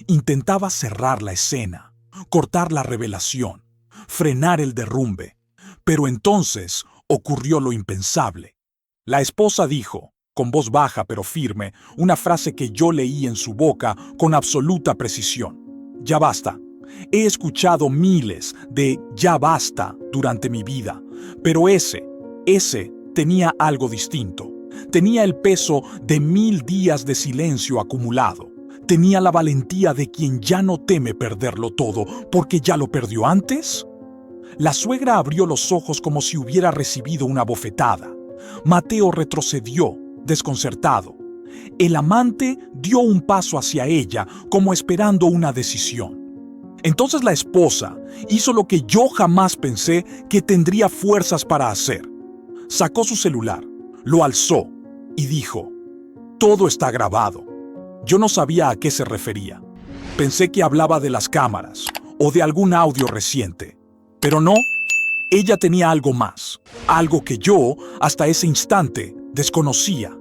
S1: Intentaba cerrar la escena, cortar la revelación, frenar el derrumbe. Pero entonces ocurrió lo impensable. La esposa dijo, con voz baja pero firme, una frase que yo leí en su boca con absoluta precisión. «Ya basta». He escuchado miles de «ya basta» durante mi vida, pero ese tenía algo distinto. Tenía el peso de 1000 días de silencio acumulado. Tenía la valentía de quien ya no teme perderlo todo porque ya lo perdió antes. La suegra abrió los ojos como si hubiera recibido una bofetada. Mateo retrocedió, desconcertado. El amante dio un paso hacia ella como esperando una decisión. Entonces la esposa hizo lo que yo jamás pensé que tendría fuerzas para hacer. Sacó su celular, lo alzó y dijo, «Todo está grabado». Yo no sabía a qué se refería. Pensé que hablaba de las cámaras o de algún audio reciente. Pero no, ella tenía algo más, algo que yo, hasta ese instante, desconocía.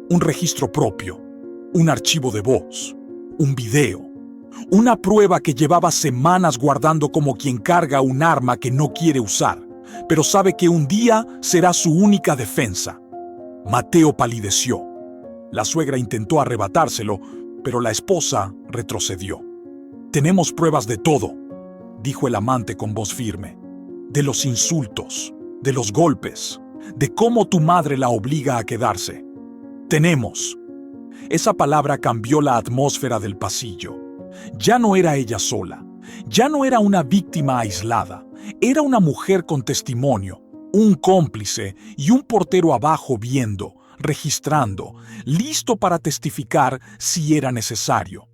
S1: Un registro propio, un archivo de voz, un video, una prueba que llevaba semanas guardando como quien carga un arma que no quiere usar, pero sabe que un día será su única defensa. Mateo palideció. La suegra intentó arrebatárselo, pero la esposa retrocedió. «Tenemos pruebas de todo», dijo el amante con voz firme. «De los insultos, de los golpes, de cómo tu madre la obliga a quedarse. Tenemos». Esa palabra cambió la atmósfera del pasillo. Ya no era ella sola. Ya no era una víctima aislada. Era una mujer con testimonio, un cómplice y un portero abajo viendo, registrando, listo para testificar si era necesario.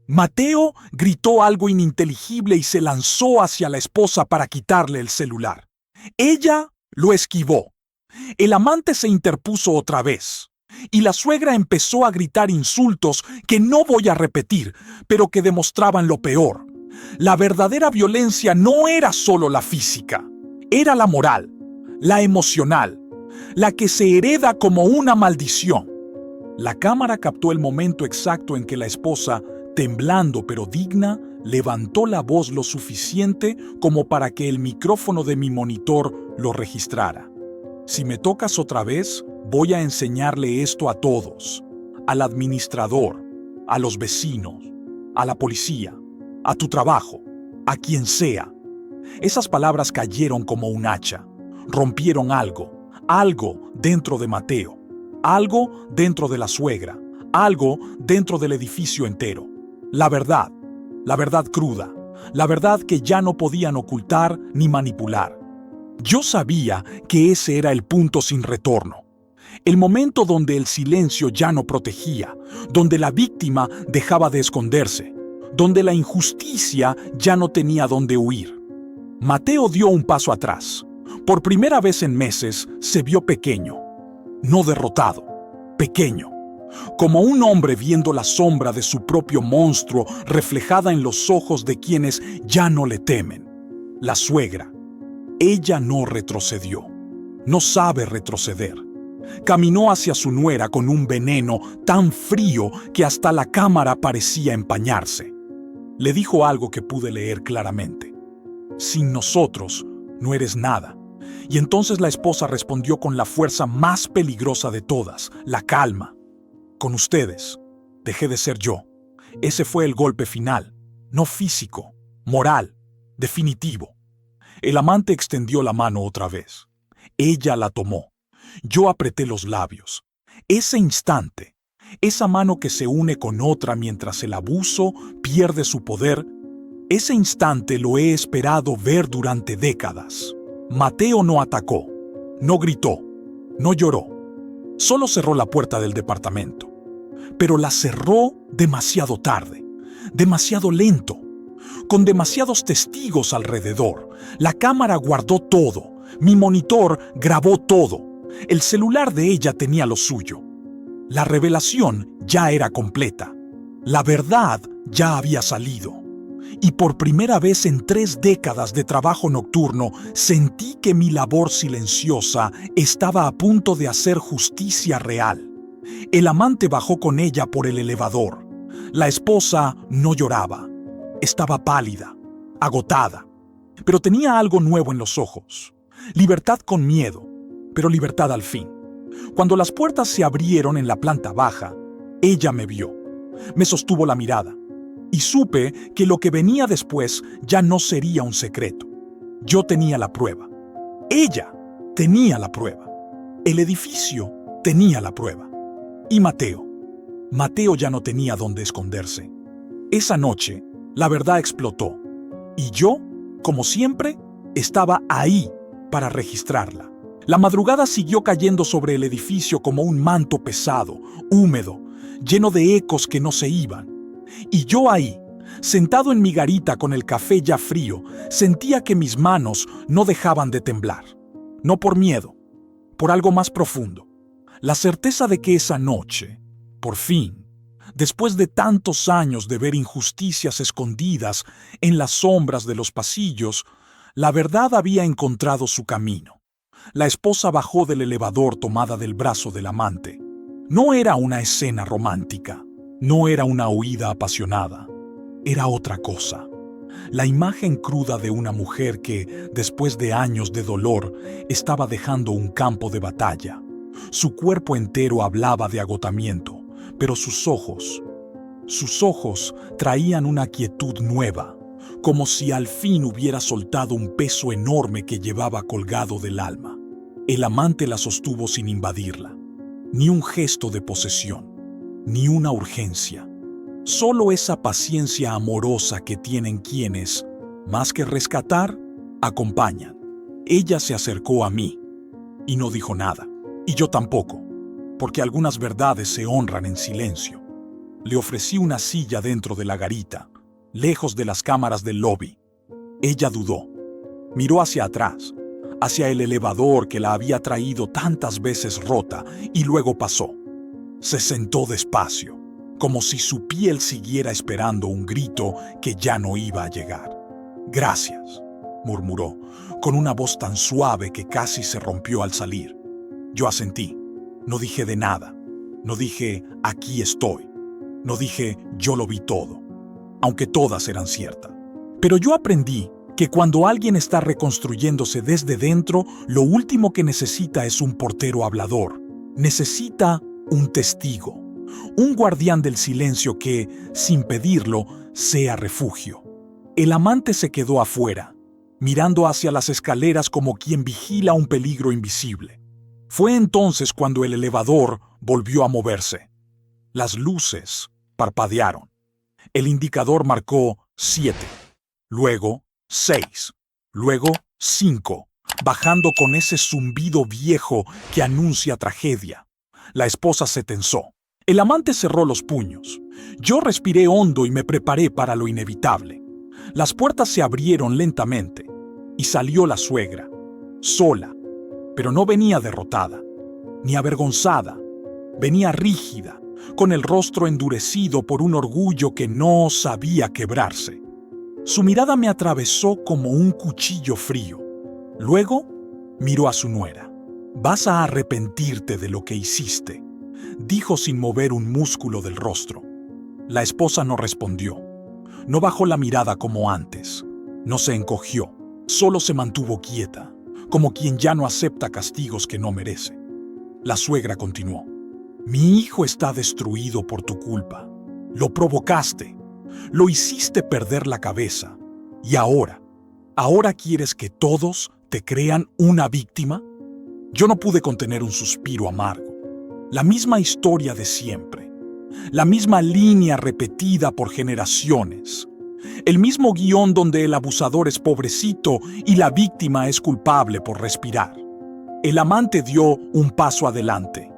S1: Mateo gritó algo ininteligible y se lanzó hacia la esposa para quitarle el celular. Ella lo esquivó. El amante se interpuso otra vez. Y la suegra empezó a gritar insultos que no voy a repetir, pero que demostraban lo peor. La verdadera violencia no era solo la física, era la moral, la emocional, la que se hereda como una maldición. La cámara captó el momento exacto en que la esposa, temblando pero digna, levantó la voz lo suficiente como para que el micrófono de mi monitor lo registrara. «Si me tocas otra vez, Voy a enseñarle esto a todos, al administrador, a los vecinos, a la policía, a tu trabajo, a quien sea. Esas palabras cayeron como un hacha, rompieron algo dentro de Mateo, algo dentro de la suegra, algo dentro del edificio entero. La verdad cruda, la verdad que ya no podían ocultar ni manipular. Yo sabía que ese era el punto sin retorno, el momento donde el silencio ya no protegía, donde la víctima dejaba de esconderse, donde la injusticia ya no tenía dónde huir. Mateo dio un paso atrás. Por primera vez en meses se vio pequeño, no derrotado, pequeño, como un hombre viendo la sombra de su propio monstruo reflejada en los ojos de quienes ya no le temen. La suegra. Ella no retrocedió, no sabe retroceder. Caminó hacia su nuera con un veneno tan frío que hasta la cámara parecía empañarse. Le dijo algo que pude leer claramente. Sin nosotros no eres nada. Y entonces la esposa respondió con la fuerza más peligrosa de todas, la calma. Con ustedes, dejé de ser yo. Ese fue el golpe final, no físico, moral, definitivo. El amante extendió la mano otra vez. Ella la tomó. Yo apreté los labios. Ese instante, esa mano que se une con otra mientras el abuso pierde su poder, ese instante lo he esperado ver durante décadas. Mateo no atacó, no gritó, no lloró. Solo cerró la puerta del departamento. Pero la cerró demasiado tarde, demasiado lento, con demasiados testigos alrededor. La cámara guardó todo, mi monitor grabó todo. El celular de ella tenía lo suyo. La revelación ya era completa. La verdad ya había salido. Y por primera vez en 3 décadas de trabajo nocturno, sentí que mi labor silenciosa estaba a punto de hacer justicia real. El amante bajó con ella por el elevador. La esposa no lloraba. Estaba pálida, agotada, pero tenía algo nuevo en los ojos. Libertad con miedo, pero libertad al fin. Cuando las puertas se abrieron en la planta baja, ella me vio, me sostuvo la mirada y supe que lo que venía después ya no sería un secreto. Yo tenía la prueba. Ella tenía la prueba. El edificio tenía la prueba. Y Mateo. Mateo ya no tenía dónde esconderse. Esa noche, la verdad explotó. Y yo, como siempre, estaba ahí para registrarla. La madrugada siguió cayendo sobre el edificio como un manto pesado, húmedo, lleno de ecos que no se iban. Y yo ahí, sentado en mi garita con el café ya frío, sentía que mis manos no dejaban de temblar. No por miedo, por algo más profundo. La certeza de que esa noche, por fin, después de tantos años de ver injusticias escondidas en las sombras de los pasillos, la verdad había encontrado su camino. La esposa bajó del elevador tomada del brazo del amante. No era una escena romántica, no era una huida apasionada, era otra cosa. La imagen cruda de una mujer que, después de años de dolor, estaba dejando un campo de batalla. Su cuerpo entero hablaba de agotamiento, pero sus ojos traían una quietud nueva, como si al fin hubiera soltado un peso enorme que llevaba colgado del alma. El amante la sostuvo sin invadirla. Ni un gesto de posesión, ni una urgencia. Solo esa paciencia amorosa que tienen quienes, más que rescatar, acompañan. Ella se acercó a mí y no dijo nada. Y yo tampoco, porque algunas verdades se honran en silencio. Le ofrecí una silla dentro de la garita, lejos de las cámaras del lobby. Ella dudó. Miró hacia atrás, hacia el elevador que la había traído tantas veces rota, y luego pasó. Se sentó despacio, como si su piel siguiera esperando un grito que ya no iba a llegar. «Gracias», murmuró, con una voz tan suave que casi se rompió al salir. Yo asentí. No dije de nada. No dije, aquí estoy. No dije, yo lo vi todo. Aunque todas eran ciertas. Pero yo aprendí que cuando alguien está reconstruyéndose desde dentro, lo último que necesita es un portero hablador. Necesita un testigo, un guardián del silencio que, sin pedirlo, sea refugio. El amante se quedó afuera, mirando hacia las escaleras como quien vigila un peligro invisible. Fue entonces cuando el elevador volvió a moverse. Las luces parpadearon. El indicador marcó 7, luego 6, luego 5, bajando con ese zumbido viejo que anuncia tragedia. La esposa se tensó. El amante cerró los puños. Yo respiré hondo y me preparé para lo inevitable. Las puertas se abrieron lentamente y salió la suegra, sola, pero no venía derrotada, ni avergonzada. Venía rígida, con el rostro endurecido por un orgullo que no sabía quebrarse. Su mirada me atravesó como un cuchillo frío. Luego miró a su nuera. «Vas a arrepentirte de lo que hiciste», dijo sin mover un músculo del rostro. La esposa no respondió. No bajó la mirada como antes. No se encogió. Solo se mantuvo quieta, como quien ya no acepta castigos que no merece. La suegra continuó. «Mi hijo está destruido por tu culpa. Lo provocaste. Lo hiciste perder la cabeza. Y ahora quieres que todos te crean una víctima». Yo no pude contener un suspiro amargo. La misma historia de siempre. La misma línea repetida por generaciones. El mismo guión donde el abusador es pobrecito y la víctima es culpable por respirar. El amante dio un paso adelante.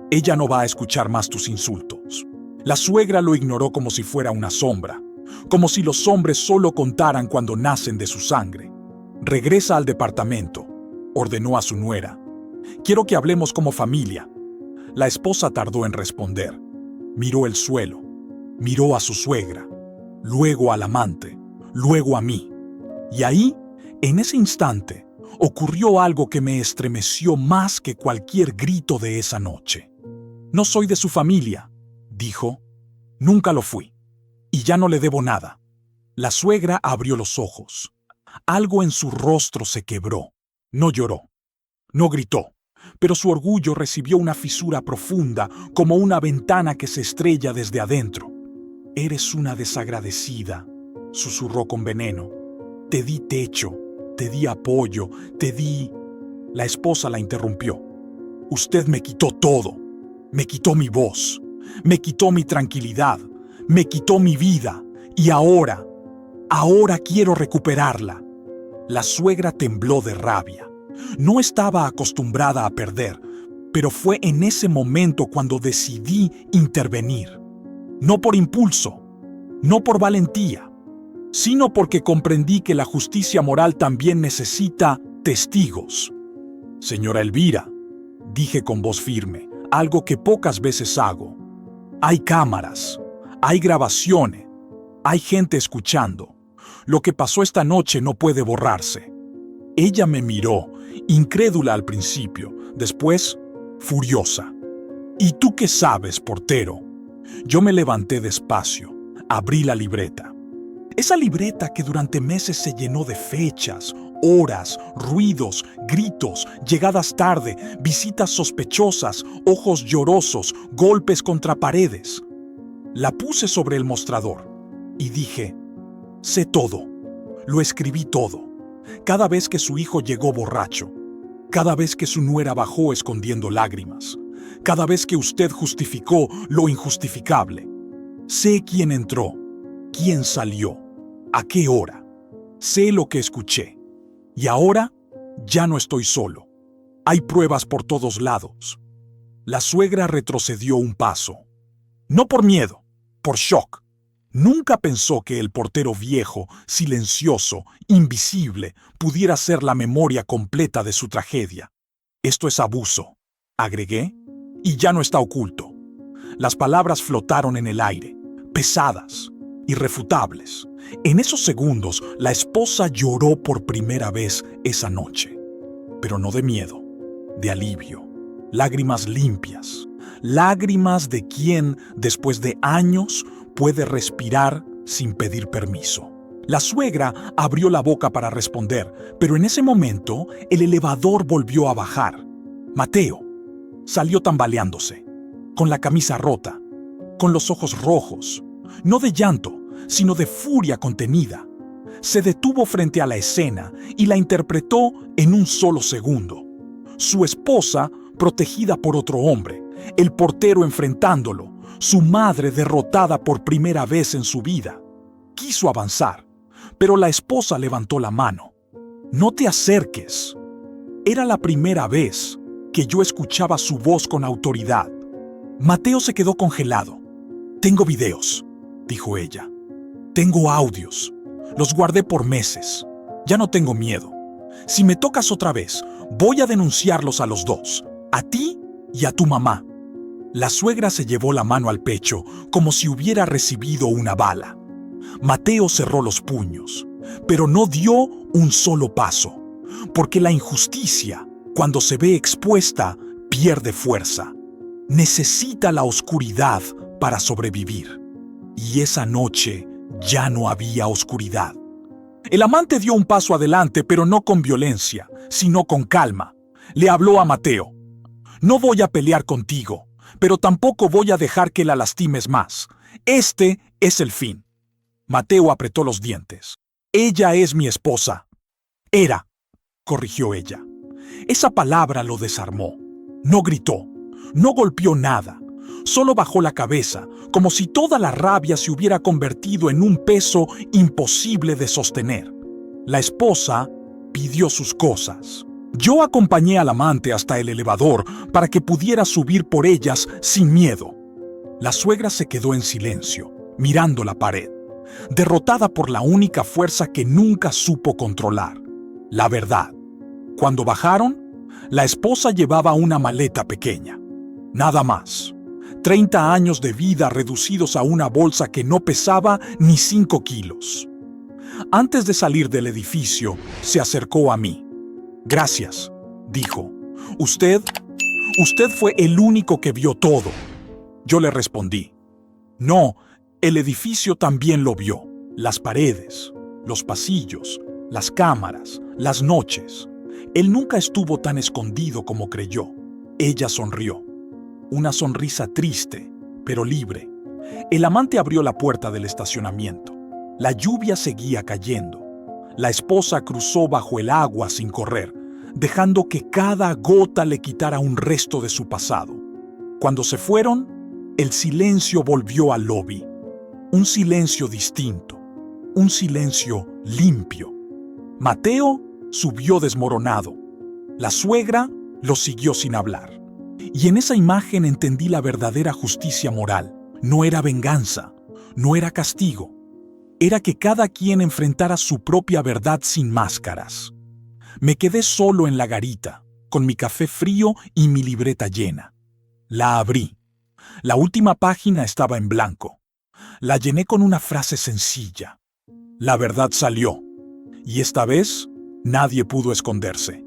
S1: «Ella no va a escuchar más tus insultos». La suegra lo ignoró como si fuera una sombra, como si los hombres solo contaran cuando nacen de su sangre. «Regresa al departamento», ordenó a su nuera. «Quiero que hablemos como familia». La esposa tardó en responder. Miró el suelo, miró a su suegra, luego al amante, luego a mí. Y ahí, en ese instante, ocurrió algo que me estremeció más que cualquier grito de esa noche. «No soy de su familia», dijo. «Nunca lo fui. Y ya no le debo nada». La suegra abrió los ojos. Algo en su rostro se quebró. No lloró. No gritó. Pero su orgullo recibió una fisura profunda, como una ventana que se estrella desde adentro. «Eres una desagradecida», susurró con veneno. «Te di techo, te di apoyo, te di...». La esposa la interrumpió. «Usted me quitó todo. Me quitó mi voz, me quitó mi tranquilidad, me quitó mi vida. Y ahora quiero recuperarla». La suegra tembló de rabia. No estaba acostumbrada a perder, pero fue en ese momento cuando decidí intervenir. No por impulso, no por valentía, sino porque comprendí que la justicia moral también necesita testigos. «Señora Elvira», dije con voz firme, algo que pocas veces hago. «Hay cámaras, hay grabaciones, hay gente escuchando. Lo que pasó esta noche no puede borrarse». Ella me miró, incrédula al principio, después furiosa. «¿Y tú qué sabes, portero?». Yo me levanté despacio, abrí la libreta. Esa libreta que durante meses se llenó de fechas, horas, ruidos, gritos, llegadas tarde, visitas sospechosas, ojos llorosos, golpes contra paredes. La puse sobre el mostrador y dije: «Sé todo, lo escribí todo». Cada vez que su hijo llegó borracho, cada vez que su nuera bajó escondiendo lágrimas, cada vez que usted justificó lo injustificable. Sé quién entró, quién salió, a qué hora. Sé lo que escuché. Y ahora ya no estoy solo. Hay pruebas por todos lados». La suegra retrocedió un paso. No por miedo, por shock. Nunca pensó que el portero viejo, silencioso, invisible, pudiera ser la memoria completa de su tragedia. «Esto es abuso», agregué, «y ya no está oculto». Las palabras flotaron en el aire, pesadas, irrefutables. En esos segundos, la esposa lloró por primera vez esa noche. Pero no de miedo, de alivio. Lágrimas limpias. Lágrimas de quien, después de años, puede respirar sin pedir permiso. La suegra abrió la boca para responder, pero en ese momento el elevador volvió a bajar. «Mateo», Salió tambaleándose, con la camisa rota, con los ojos rojos, no de llanto, sino de furia contenida. Se detuvo frente a la escena y la interpretó en un solo segundo. Su esposa, protegida por otro hombre, el portero enfrentándolo, su madre derrotada por primera vez en su vida. Quiso avanzar, pero la esposa levantó la mano. «No te acerques». Era la primera vez que yo escuchaba su voz con autoridad. Mateo se quedó congelado. «Tengo videos», dijo ella. «Tengo audios. Los guardé por meses. Ya no tengo miedo. Si me tocas otra vez, voy a denunciarlos a los dos, a ti y a tu mamá». La suegra se llevó la mano al pecho como si hubiera recibido una bala. Mateo cerró los puños, pero no dio un solo paso, porque la injusticia, cuando se ve expuesta, pierde fuerza. Necesita la oscuridad para sobrevivir. Y esa noche ya no había oscuridad. El amante dio un paso adelante, pero no con violencia, sino con calma. Le habló a Mateo. «No voy a pelear contigo, pero tampoco voy a dejar que la lastimes más. Este es el fin». Mateo apretó los dientes. «Ella es mi esposa». «Era», corrigió ella. Esa palabra lo desarmó. No gritó, no golpeó nada. Solo bajó la cabeza, como si toda la rabia se hubiera convertido en un peso imposible de sostener. La esposa pidió sus cosas. Yo acompañé al amante hasta el elevador para que pudiera subir por ellas sin miedo. La suegra se quedó en silencio, mirando la pared, derrotada por la única fuerza que nunca supo controlar: la verdad. Cuando bajaron, la esposa llevaba una maleta pequeña. Nada más. 30 años de vida reducidos a una bolsa que no pesaba ni 5 kilos. Antes de salir del edificio, se acercó a mí. «Gracias», dijo. Usted fue el único que vio todo». Yo le respondí. «No, el edificio también lo vio. Las paredes, los pasillos, las cámaras, las noches. Él nunca estuvo tan escondido como creyó». Ella sonrió. Una sonrisa triste, pero libre. El amante abrió la puerta del estacionamiento. La lluvia seguía cayendo. La esposa cruzó bajo el agua sin correr, dejando que cada gota le quitara un resto de su pasado. Cuando se fueron, el silencio volvió al lobby. Un silencio distinto, un silencio limpio. Mateo subió desmoronado. La suegra lo siguió sin hablar. Y en esa imagen entendí la verdadera justicia moral. No era venganza, no era castigo. Era que cada quien enfrentara su propia verdad sin máscaras. Me quedé solo en la garita, con mi café frío y mi libreta llena. La abrí. La última página estaba en blanco. La llené con una frase sencilla. La verdad salió. Y esta vez, nadie pudo esconderse.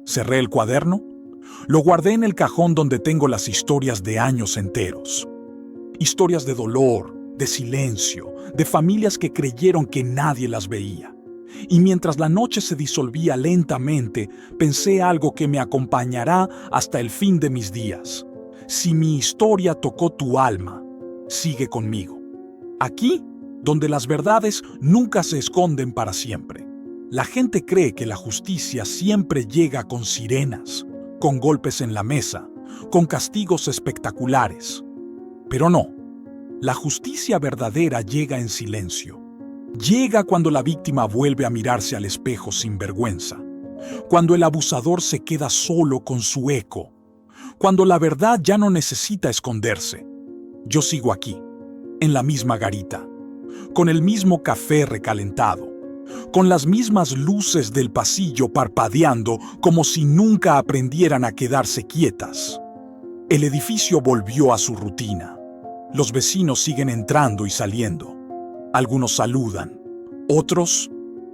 S1: Cerré el cuaderno. Lo guardé en el cajón donde tengo las historias de años enteros. Historias de dolor, de silencio, de familias que creyeron que nadie las veía. Y mientras la noche se disolvía lentamente, pensé algo que me acompañará hasta el fin de mis días. Si mi historia tocó tu alma, sigue conmigo. Aquí, donde las verdades nunca se esconden para siempre. La gente cree que la justicia siempre llega con sirenas, con golpes en la mesa, con castigos espectaculares. Pero no, la justicia verdadera llega en silencio. Llega cuando la víctima vuelve a mirarse al espejo sin vergüenza, cuando el abusador se queda solo con su eco, cuando la verdad ya no necesita esconderse. Yo sigo aquí, en la misma garita, con el mismo café recalentado, con las mismas luces del pasillo parpadeando como si nunca aprendieran a quedarse quietas. El edificio volvió a su rutina. Los vecinos siguen entrando y saliendo. Algunos saludan, otros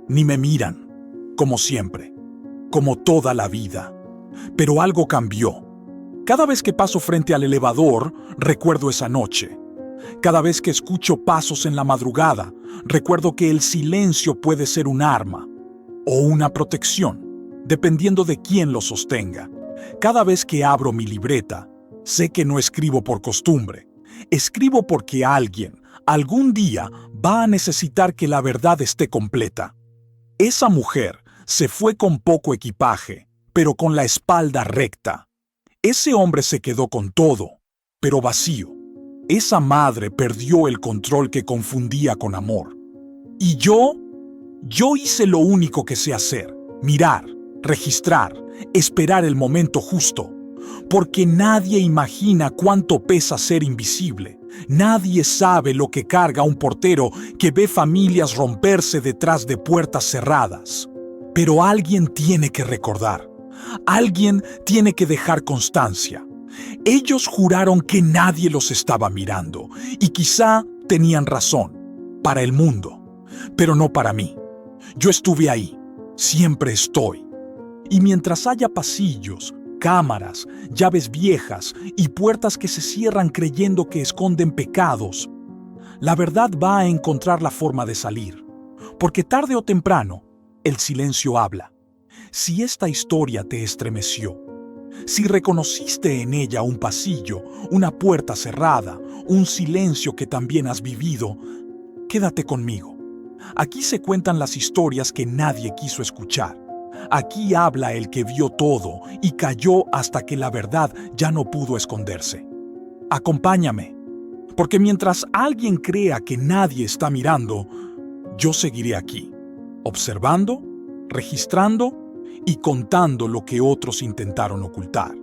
S1: ni me miran, como siempre, como toda la vida. Pero algo cambió. Cada vez que paso frente al elevador, recuerdo esa noche. Cada vez que escucho pasos en la madrugada, recuerdo que el silencio puede ser un arma o una protección, dependiendo de quién lo sostenga. Cada vez que abro mi libreta, sé que no escribo por costumbre. Escribo porque alguien, algún día, va a necesitar que la verdad esté completa. Esa mujer se fue con poco equipaje, pero con la espalda recta. Ese hombre se quedó con todo, pero vacío. Esa madre perdió el control que confundía con amor. Y yo hice lo único que sé hacer: mirar, registrar, esperar el momento justo. Porque nadie imagina cuánto pesa ser invisible. Nadie sabe lo que carga un portero que ve familias romperse detrás de puertas cerradas. Pero alguien tiene que recordar. Alguien tiene que dejar constancia. Ellos juraron que nadie los estaba mirando, y quizá tenían razón, para el mundo, pero no para mí. Yo estuve ahí, siempre estoy. Y mientras haya pasillos, cámaras, llaves viejas y puertas que se cierran creyendo que esconden pecados, la verdad va a encontrar la forma de salir. Porque tarde o temprano, el silencio habla. Si esta historia te estremeció, si reconociste en ella un pasillo, una puerta cerrada, un silencio que también has vivido, quédate conmigo. Aquí se cuentan las historias que nadie quiso escuchar. Aquí habla el que vio todo y cayó hasta que la verdad ya no pudo esconderse. Acompáñame, porque mientras alguien crea que nadie está mirando, yo seguiré aquí, observando, registrando y contando lo que otros intentaron ocultar.